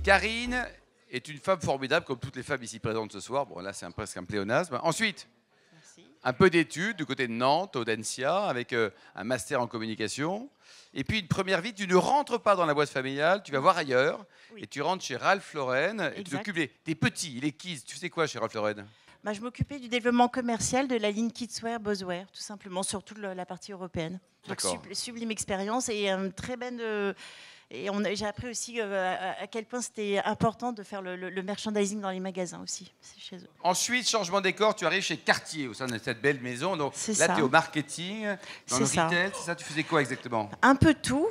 Karine est une femme formidable, comme toutes les femmes ici présentes ce soir. Bon, là, c'est presque un pléonasme. Ensuite, un peu d'études du côté de Nantes, Audencia, avec un master en communication. Et puis, une première vie, tu ne rentres pas dans la boîte familiale, tu vas voir ailleurs. Oui. Et tu rentres chez Ralph Lauren. Et tu t'occupes des petits, les kids. Tu sais quoi chez Ralph Lauren? Bah, je m'occupais du développement commercial de la ligne Kidswear, Buzzwear, tout simplement, sur toute la partie européenne. Donc, sublime expérience et une très belle... Et j'ai appris aussi à quel point c'était important de faire le merchandising dans les magasins aussi, chez eux. Ensuite, changement de décor, tu arrives chez Cartier, au sein de cette belle maison. Donc là, tu es au marketing, dans le retail, c'est ça? Tu faisais quoi exactement? Un peu tout.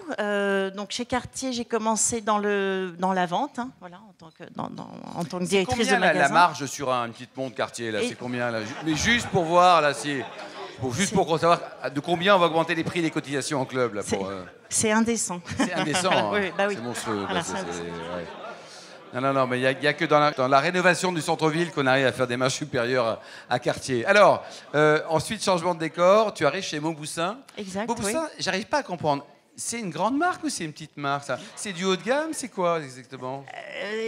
Donc chez Cartier, j'ai commencé dans la vente, hein, voilà, en tant que directrice de magasin. La marge sur une petite montre Cartier, là, c'est combien là? Mais juste pour voir, là, pour savoir de combien on va augmenter les prix des cotisations en club. Là, c'est indécent. C'est indécent, hein. Oui, bah oui. C'est monstrueux. Voilà, Non, mais il n'y a que dans la rénovation du centre-ville qu'on arrive à faire des marges supérieures à Cartier. Alors, ensuite, changement de décor, tu arrives chez Mauboussin. Exact, Mauboussin, oui. J'arrive pas à comprendre. C'est une grande marque ou c'est une petite marque, ça? C'est du haut de gamme, c'est quoi exactement?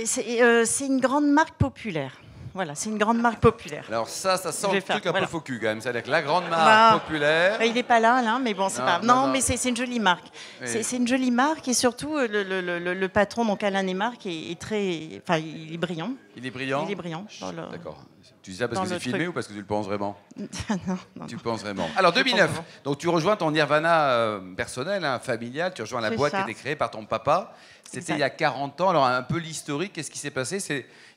C'est une grande marque populaire. Voilà, c'est une grande marque populaire. Alors ça sent le truc un peu faux cul quand même. C'est-à-dire que la grande marque populaire... Il n'est pas là, mais bon, c'est pas... Non, mais c'est une jolie marque. Oui. C'est une jolie marque et surtout, le patron, donc Alain Neymarck, est très... Enfin, il est brillant. Il est brillant? Il est brillant. D'accord. Tu dis ça parce que c'est filmé ou parce que tu le penses vraiment? Non. Tu le penses vraiment. Alors, 2009, donc tu rejoins ton nirvana personnel, hein, familial. Tu rejoins la boîte qui a été créée par ton papa. C'était il y a 40 ans. Alors, un peu l'historique, qu'est-ce qui s'est passé?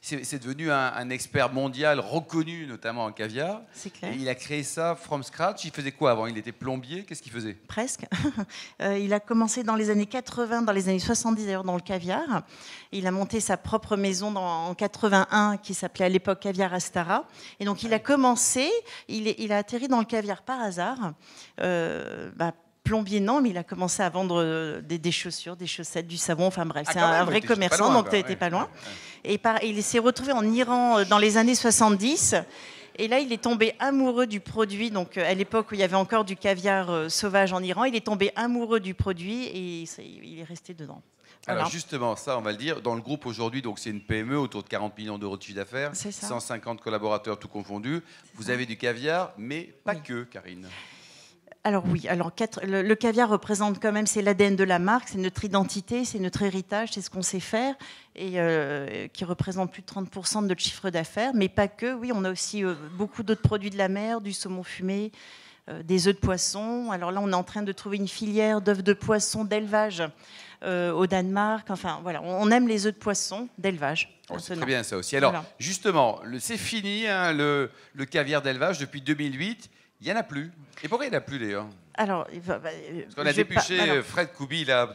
C'est devenu un expert mondial reconnu, notamment en caviar. C'est clair. Et il a créé ça from scratch. Il faisait quoi avant? Il était plombier. Qu'est-ce qu'il faisait? Presque. Il a commencé dans les années 80, dans les années 70 d'ailleurs, dans le caviar. Il a monté sa propre maison en 81 qui s'appelait à l'époque Caviar Astara. Et donc, il a commencé, il a atterri dans le caviar par hasard. Plombier, non, mais il a commencé à vendre des chaussures, des chaussettes, du savon, enfin bref, c'est un vrai commerçant, donc tu n'étais pas loin. Et il s'est retrouvé en Iran dans les années 70. Et là, il est tombé amoureux du produit. Donc, à l'époque où il y avait encore du caviar sauvage en Iran, il est tombé amoureux du produit et il est resté dedans. Voilà. Alors justement, ça, on va le dire, dans le groupe aujourd'hui, donc c'est une PME autour de 40 millions d'euros de chiffre d'affaires, 150 collaborateurs tout confondus. Vous avez du caviar, mais pas que, Karine. Alors oui, le caviar représente quand même, c'est l'ADN de la marque, c'est notre identité, c'est notre héritage, c'est ce qu'on sait faire et qui représente plus de 30% de notre chiffre d'affaires, mais pas que. Oui, on a aussi beaucoup d'autres produits de la mer, du saumon fumé, des œufs de poisson. Alors là, on est en train de trouver une filière d'œufs de poisson d'élevage au Danemark. Enfin voilà, on aime les œufs de poisson d'élevage. C'est très bien ça aussi. Alors justement, c'est fini, hein, le caviar d'élevage depuis 2008. Il n'y en a plus. Et pourquoi il n'y en a plus, d'ailleurs? Alors, parce qu'on a dépêché Fred Koubi là,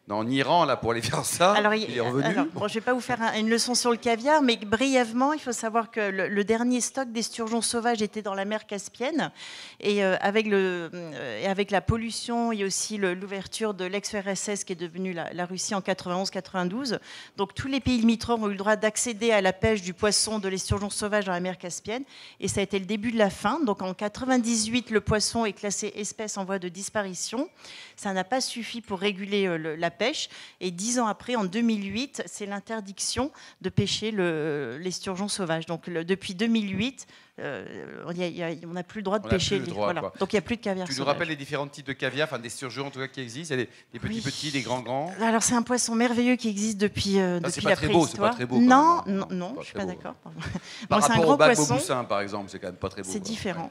en Iran là, pour aller faire ça. Alors, il est revenu. Je ne vais pas vous faire une leçon sur le caviar, mais brièvement, il faut savoir que le dernier stock d'esturgeons sauvages était dans la mer Caspienne. Et avec la pollution et aussi l'ouverture de l'ex-URSS qui est devenue la Russie en 91-92, donc tous les pays limitrophes ont eu le droit d'accéder à la pêche du poisson, de l'esturgeon sauvage dans la mer Caspienne. Et ça a été le début de la fin. Donc en 98, le poisson est classé espèce en voie de disparition. Ça n'a pas suffi pour réguler la pêche. Et 10 ans après, en 2008, c'est l'interdiction de pêcher l'esturgeon sauvage. Donc depuis 2008, on n'a plus le droit de pêcher. Voilà. Donc il n'y a plus de caviar sauvage. Tu nous rappelles les différents types de caviar, enfin d'esturgeons en tout cas qui existent? Il y a des petits, des grands. Alors c'est un poisson merveilleux qui existe depuis la préhistoire. C'est pas très beau. Non, je ne suis pas d'accord. Par rapport au bac Mauboussin, par exemple, c'est quand même pas très beau. C'est différent.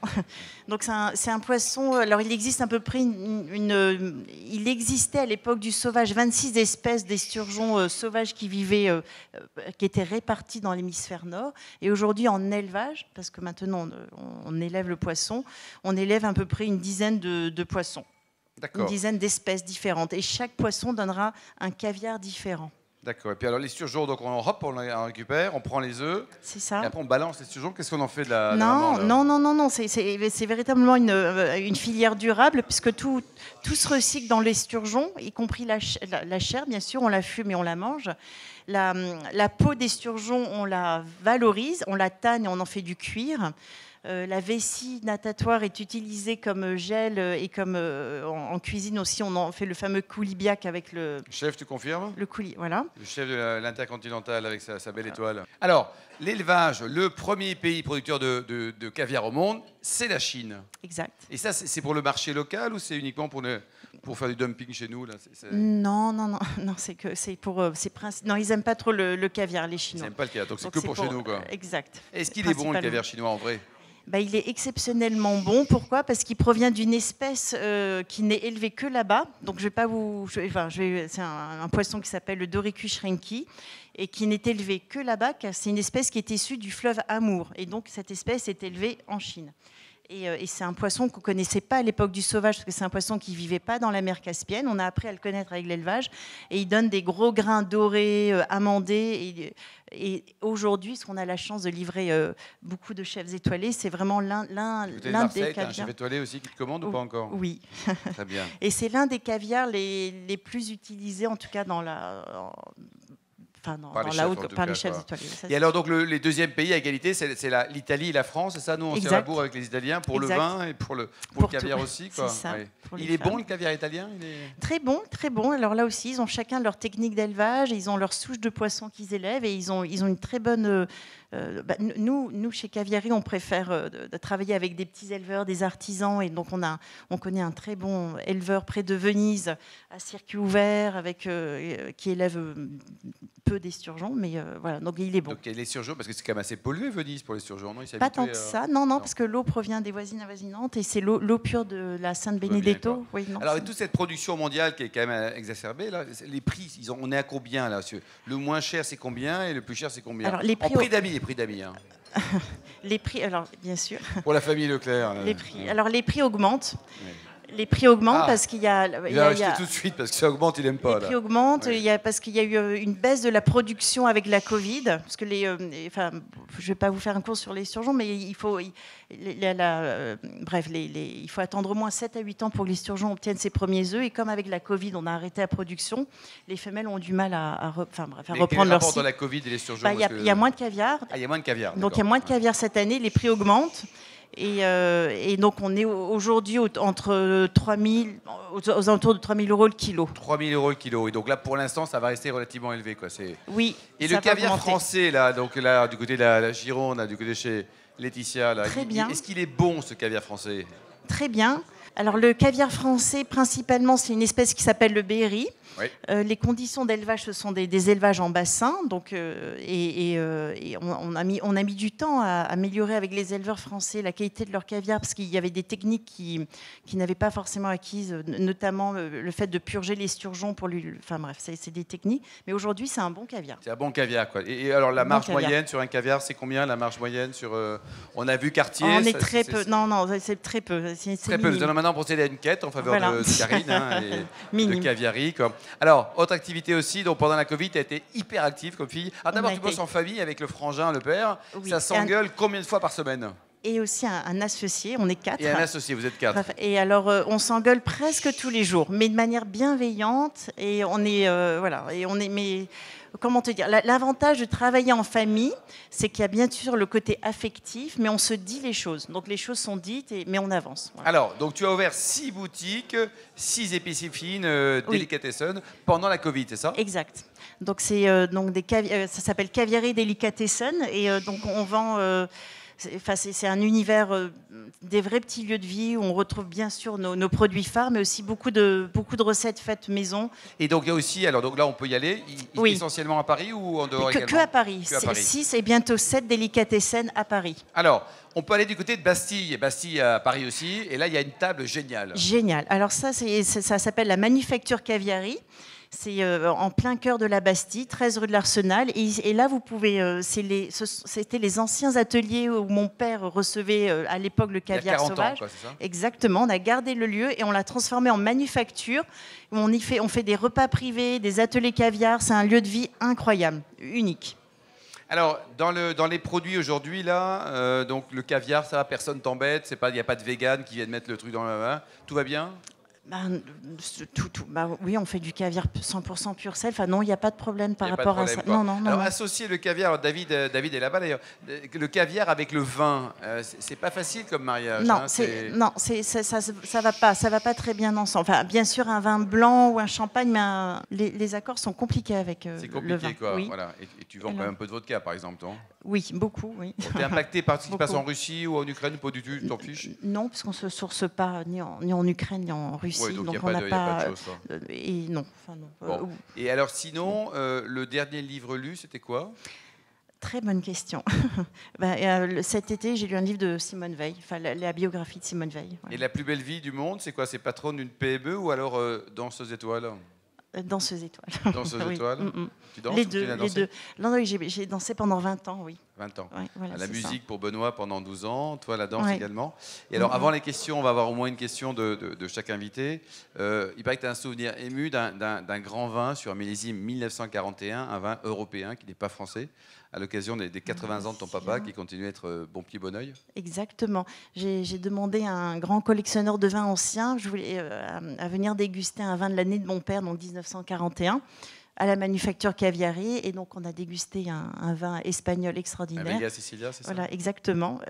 Donc c'est un poisson. Alors il existe à peu près il existait à l'époque du sauvage 26 espèces d'esturgeons sauvages qui vivaient, qui étaient répartis dans l'hémisphère nord. Et aujourd'hui en élevage, parce que maintenant on élève le poisson, on élève à peu près une dizaine de poissons. Une dizaine d'espèces différentes. Et chaque poisson donnera un caviar différent. D'accord. Et puis alors l'esturgeon, donc on récupère, on prend les œufs. C'est ça. Et après on balance l'esturgeon. Qu'est-ce qu'on en fait de la maman, Non. C'est véritablement une filière durable puisque tout se recycle dans l'esturgeon, y compris la chair, bien sûr. On la fume et on la mange. La peau d'esturgeon, on la valorise, on la tanne et on en fait du cuir. La vessie natatoire est utilisée comme gel et comme en cuisine aussi, on en fait le fameux coulibiac avec le... Chef, tu confirmes? Le coulis, voilà. Le chef de l'Intercontinental avec sa belle étoile. Alors, l'élevage, le premier pays producteur de caviar au monde, c'est la Chine. Exact. Et ça, c'est pour le marché local ou c'est uniquement pour faire du dumping chez nous là? Non, non, ils n'aiment pas trop le caviar, les Chinois. Ils n'aiment pas le caviar, donc c'est que pour chez nous, quoi. Exact. Est-ce qu'il est bon, le caviar chinois, en vrai? Il est exceptionnellement bon. Pourquoi? Parce qu'il provient d'une espèce qui n'est élevée que là-bas. Donc, je vais pas vous. C'est un poisson qui s'appelle le Doricus shrinki et qui n'est élevé que là-bas, car c'est une espèce qui est issue du fleuve Amour. Et donc, cette espèce est élevée en Chine. Et c'est un poisson qu'on ne connaissait pas à l'époque du sauvage, parce que c'est un poisson qui ne vivait pas dans la mer Caspienne. On a appris à le connaître avec l'élevage. Et il donne des gros grains dorés, amandés. Et aujourd'hui, ce qu'on a la chance de livrer beaucoup de chefs étoilés, c'est vraiment l'un des caviars. Tu as un chef étoilé aussi qui te commande ou pas encore? Oui. Très bien. Et c'est l'un des caviars les plus utilisés, en tout cas dans la... par les chefs étoilés. Et alors, donc, les deuxièmes pays à égalité, c'est l'Italie et la France, c'est ça? Nous, on se tire la bourre avec les Italiens pour le vin et pour le caviar aussi, quoi. C'est ça. Ouais. Il est bon, le caviar italien? Très bon, très bon. Alors là aussi, ils ont chacun leur technique d'élevage, ils ont leur souche de poissons qu'ils élèvent et ils ont une très bonne... nous, chez Caviari, on préfère de travailler avec des petits éleveurs, des artisans, et donc on connaît un très bon éleveur près de Venise, à circuit ouvert, qui élève peu d'esturgeons, mais voilà, donc il est bon. Donc il y a l'esturgeon, parce que c'est quand même assez pollué Venise pour l'esturgeon, non? Pas tant que ça, non, parce que l'eau provient des voisines avoisinantes et c'est l'eau pure de la Sainte Benedetto. Oui, non, alors, avec toute cette production mondiale qui est quand même exacerbée, là, les prix, on est à combien là? Le moins cher, c'est combien et le plus cher, c'est combien? Alors, les prix les prix d'amis. Hein. Les prix, alors bien sûr. Pour la famille Leclerc. Les prix augmentent. Oui. Les prix augmentent parce qu'il y a... Il va acheter tout de suite parce que ça augmente, il n'aime pas. Les prix augmentent parce qu'il y a eu une baisse de la production avec la Covid. Parce que je ne vais pas vous faire un cours sur les surgeons, mais il faut attendre au moins 7 à 8 ans pour que les surgeons obtiennent ses premiers œufs. Et comme avec la Covid, on a arrêté la production, les femelles ont du mal à reprendre leur cycle. Dans la Covid et les surgeons, il y a moins de caviar. Il y a moins de caviar. Donc il y a moins de caviar cette année, les prix augmentent. Et donc, on est aujourd'hui entre 3 000, aux alentours de 3 000 € le kilo. 3 000 € le kilo. Et donc là, pour l'instant, ça va rester relativement élevé, quoi. Oui. Et le caviar français, là, donc là, du côté de la Gironde, là, du côté de chez Laetitia, là, très bien. Est-ce qu'il est bon, ce caviar français? Très bien. Alors, le caviar français, principalement, c'est une espèce qui s'appelle le Berry. Oui. Les conditions d'élevage, ce sont des élevages en bassin. Donc, on a mis du temps à améliorer avec les éleveurs français la qualité de leur caviar parce qu'il y avait des techniques qui n'avaient pas forcément acquises, notamment le fait de purger l'esturgeon pour lui. Enfin bref, c'est des techniques. Mais aujourd'hui, c'est un bon caviar. C'est un bon caviar, quoi. Et alors, la marge moyenne sur un caviar, c'est combien la marge moyenne sur on a vu Cartier. On est très peu. Non, c'est très peu. Très peu. Nous allons maintenant procéder à une quête en faveur de Karine et de Caviari, quoi. Alors, autre activité aussi, donc pendant la Covid, tu as été hyper active comme fille. Alors d'abord, tu bosses en famille avec le frangin, le père. Oui. Ça s'engueule combien de fois par semaine? Et aussi un associé, on est 4. Et un associé, vous êtes 4. Et alors, on s'engueule presque tous les jours, mais de manière bienveillante. Et on est, mais comment te dire, l'avantage de travailler en famille, c'est qu'il y a bien sûr le côté affectif, mais on se dit les choses. Donc les choses sont dites, mais on avance. Voilà. Alors, donc tu as ouvert 6 boutiques, 6 épiceries fines, Delicatessen, pendant la Covid, c'est ça? Exact. Donc c'est ça s'appelle Caviari Delicatessen, et donc on vend... c'est un univers des vrais petits lieux de vie où on retrouve bien sûr nos produits phares, mais aussi beaucoup de recettes faites maison. Et donc il y a aussi, alors donc là on peut y aller, essentiellement à Paris ou en dehors également? Que à Paris. 6 et bientôt 7 Delicatessen à Paris. Alors, on peut aller du côté de Bastille, Bastille à Paris aussi, et là il y a une table géniale. Génial. Alors ça s'appelle la Manufacture Caviari. C'est en plein cœur de la Bastille, 13 rue de l'Arsenal. Et là, vous pouvez... c'était les anciens ateliers où mon père recevait à l'époque le caviar sauvage. Il y a 40 ans, quoi, c'est ça? Exactement. On a gardé le lieu et on l'a transformé en manufacture. On fait des repas privés, des ateliers caviar. C'est un lieu de vie incroyable, unique. Alors, dans les produits aujourd'hui, là, donc le caviar, ça, personne t'embête. Il n'y a pas de vegan qui viennent mettre le truc dans la main. Tout va bien? Oui, on fait du caviar 100% pur sel. Enfin, non, il n'y a pas de problème par rapport à ça. Non, non. Alors, associer le caviar, David est là-bas d'ailleurs, le caviar avec le vin, c'est pas facile comme mariage. Non, ça va pas très bien ensemble. Enfin, bien sûr, un vin blanc ou un champagne, mais les accords sont compliqués avec c'est le compliqué, vin. quoi. Oui. Voilà. Et tu vends quand même un peu de vodka, par exemple, non? Oui, beaucoup, oui. T'es impacté par ce qui se passe Beaucoup. en Russie ou en Ukraine, pas du tout, tu t'en fiches? Non, parce qu'on ne se source pas ni en Ukraine ni en Russie. Ouais, donc il n'y a, on n'a pas de chose, quoi. Et non. Enfin, non. Bon. Et alors, sinon, le dernier livre lu, c'était quoi? Très bonne question. Cet été, j'ai lu un livre de Simone Veil, enfin la biographie de Simone Veil. Voilà. Et la plus belle vie du monde, c'est quoi? C'est patronne d'une PME ou alors danseuse étoile? Danseuse étoile. Danseuse Oui. étoile. Tu danses Les ou tu deux, n'as les dansé? deux. Non, j'ai dansé pendant 20 ans, oui. 20 ans. Ouais, voilà, La c'est musique pour Benoît pendant 12 ans, toi la danse Ouais. également. Et alors avant les questions, on va avoir au moins une question de chaque invité. Il paraît que tu as un souvenir ému d'un grand vin sur un millésime 1941, un vin européen qui n'est pas français, à l'occasion des 80 ans de ton papa qui continue à être bon pied bon oeil. Exactement. J'ai demandé à un grand collectionneur de vins anciens à venir déguster un vin de l'année de mon père, donc 1941. À la manufacture Caviari, et donc on a dégusté un vin espagnol extraordinaire. Vega Sicilia, c'est ça? Voilà, exactement,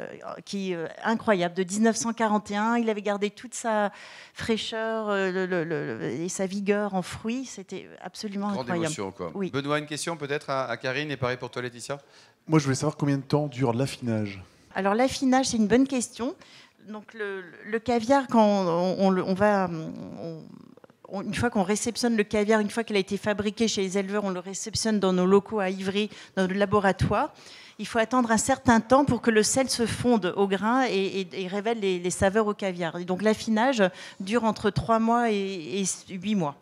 qui incroyable, de 1941. Il avait gardé toute sa fraîcheur et sa vigueur en fruits. C'était absolument Grande incroyable. émotion, quoi. Oui. Benoît, une question peut-être à Karine, et pareil pour toi, Laetitia? Moi, je voulais savoir combien de temps dure l'affinage. Alors l'affinage, c'est une bonne question. Donc le caviar, quand une fois qu'on réceptionne le caviar, une fois qu'il a été fabriqué chez les éleveurs, on le réceptionne dans nos locaux à Ivry, dans le laboratoire. Il faut attendre un certain temps pour que le sel se fonde au grain et révèle les saveurs au caviar. Et donc l'affinage dure entre 3 mois et 8 mois.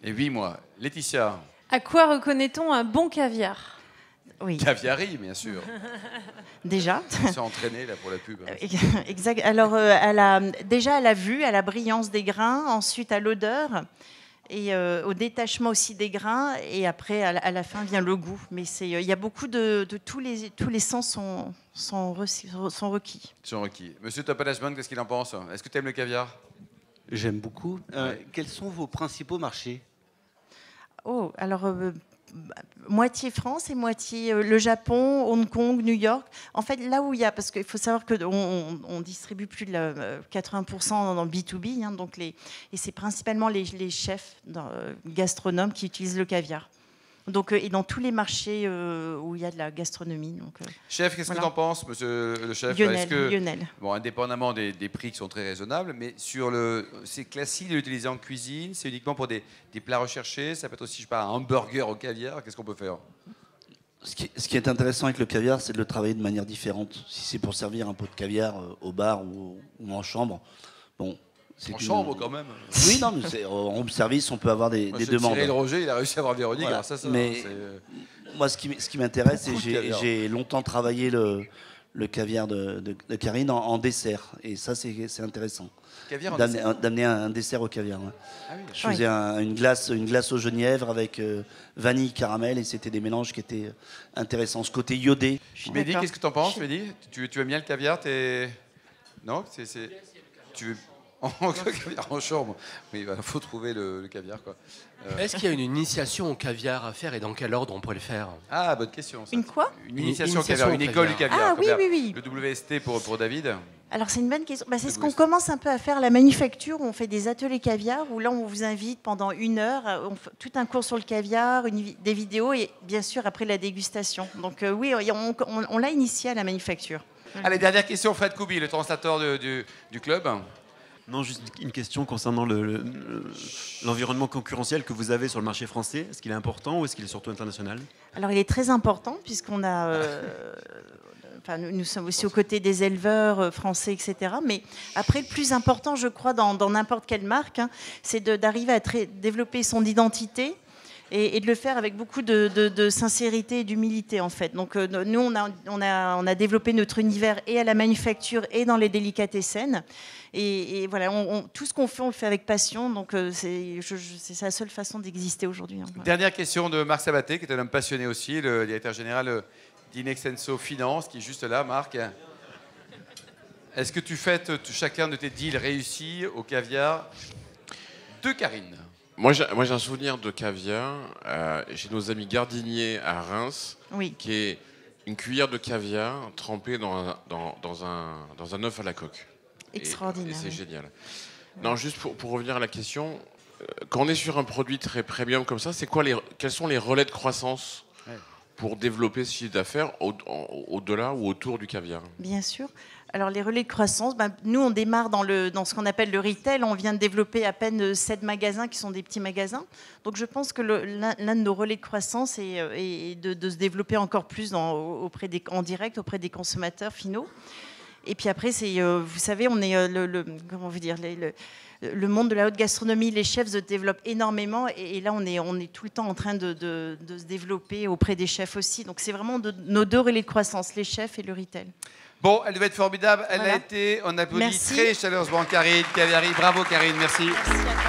Et 8 mois. Laetitia? À quoi reconnaît-on un bon caviar? Oui, Caviari, bien sûr. déjà. On s'est entraîné là pour la pub. Exact. Alors, déjà à la vue, à la brillance des grains, ensuite à l'odeur et au détachement aussi des grains. Et après, à la fin, vient le goût. Mais il y a beaucoup de tous les sens sont requis. Sont requis. Monsieur Topalachman, qu'est-ce qu'il en pense? Est-ce que tu aimes le caviar? J'aime beaucoup. Ouais. Quels sont vos principaux marchés? Oh, alors moitié France et moitié le Japon, Hong Kong, New York. En fait, là où il y a, parce qu'il faut savoir qu'on distribue plus de 80% dans le B2B, hein, donc et c'est principalement les chefs gastronomes qui utilisent le caviar. Donc, et dans tous les marchés où il y a de la gastronomie. Donc, chef, qu'est-ce que tu en penses, monsieur le chef? Lionel. Bon, indépendamment des prix qui sont très raisonnables, mais c'est classique de l'utiliser en cuisine, c'est uniquement pour des plats recherchés, ça peut être aussi, je sais pas, un hamburger au caviar, qu'est-ce qu'on peut faire? Ce qui est intéressant avec le caviar, c'est de le travailler de manière différente. Si c'est pour servir un pot de caviar au bar ou en chambre, bon... chambre quand même. Oui, non, mais en room service, on peut avoir des demandes. Cyril Roger, il a réussi à avoir Véronique Voilà. grâce à ça. Mais moi, ce qui m'intéresse, c'est que j'ai longtemps travaillé le caviar de Karine en dessert. Et ça, c'est intéressant. Caviar en dessert? D'amener un dessert au caviar. Ouais. Ah oui. Je faisais une glace au genièvre avec vanille, caramel, et c'était des mélanges qui étaient intéressants. Ce côté iodé. Mehdi, qu'est-ce que tu en penses, Mehdi? Tu aimes bien le caviar? Non, tu veux... Le caviar en chambre. Oui, il faut trouver le caviar, quoi. Est-ce qu'il y a une initiation au caviar à faire et dans quel ordre on pourrait le faire? Ah, bonne question. Ça. Une quoi? Une initiation au initiation caviar, au une école du caviar. Ah oui. Le WST pour David. Alors c'est une bonne question. C'est ce qu'on commence un peu à faire à la manufacture. On fait des ateliers caviar où là on vous invite pendant 1 heure, on fait tout un cours sur le caviar, des vidéos et bien sûr après la dégustation. Donc oui, on l'a initié à la manufacture. Allez, dernière question, Fred Koubi, le translateur du club. Non, juste une question concernant l'environnement concurrentiel que vous avez sur le marché français. Est-ce qu'il est important ou est-ce qu'il est surtout international? Alors, il est très important puisqu'on a... nous sommes aussi aux côtés des éleveurs français, etc. Mais après, le plus important, je crois, dans n'importe quelle marque, hein, c'est d'arriver à développer son identité et de le faire avec beaucoup de sincérité et d'humilité, en fait. Donc, nous, on a développé notre univers et à la manufacture et dans les délicatessen. Et voilà, tout ce qu'on fait, on le fait avec passion. Donc, c'est la seule façon d'exister aujourd'hui. Hein. Dernière question de Marc Sabaté, qui est un homme passionné aussi, le directeur général d'Inextenso Finance, qui est juste là. Marc, est-ce que tu fêtes chacun de tes deals réussis au caviar de Karine. Moi, j'ai un souvenir de caviar chez nos amis Gardinier à Reims, qui est une cuillère de caviar trempée dans un œuf à la coque. Extraordinaire. Et c'est génial. Non, juste pour revenir à la question, quand on est sur un produit très premium comme ça, quels sont les relais de croissance pour développer ce chiffre d'affaires au-delà ou autour du caviar? Bien sûr. Alors les relais de croissance, nous on démarre dans ce qu'on appelle le retail. On vient de développer à peine 7 magasins qui sont des petits magasins. Donc je pense que l'un de nos relais de croissance est de se développer encore plus en direct auprès des consommateurs finaux. Et puis après, vous savez, on est comment vous dire, le monde de la haute gastronomie, les chefs se développent énormément et là on est tout le temps en train de se développer auprès des chefs aussi. Donc c'est vraiment nos deux relais de croissance, les chefs et le retail. Bon, elle devait être formidable. Elle a été, on applaudit très chaleureusement Karine Caviari. Bravo Karine, merci. Merci à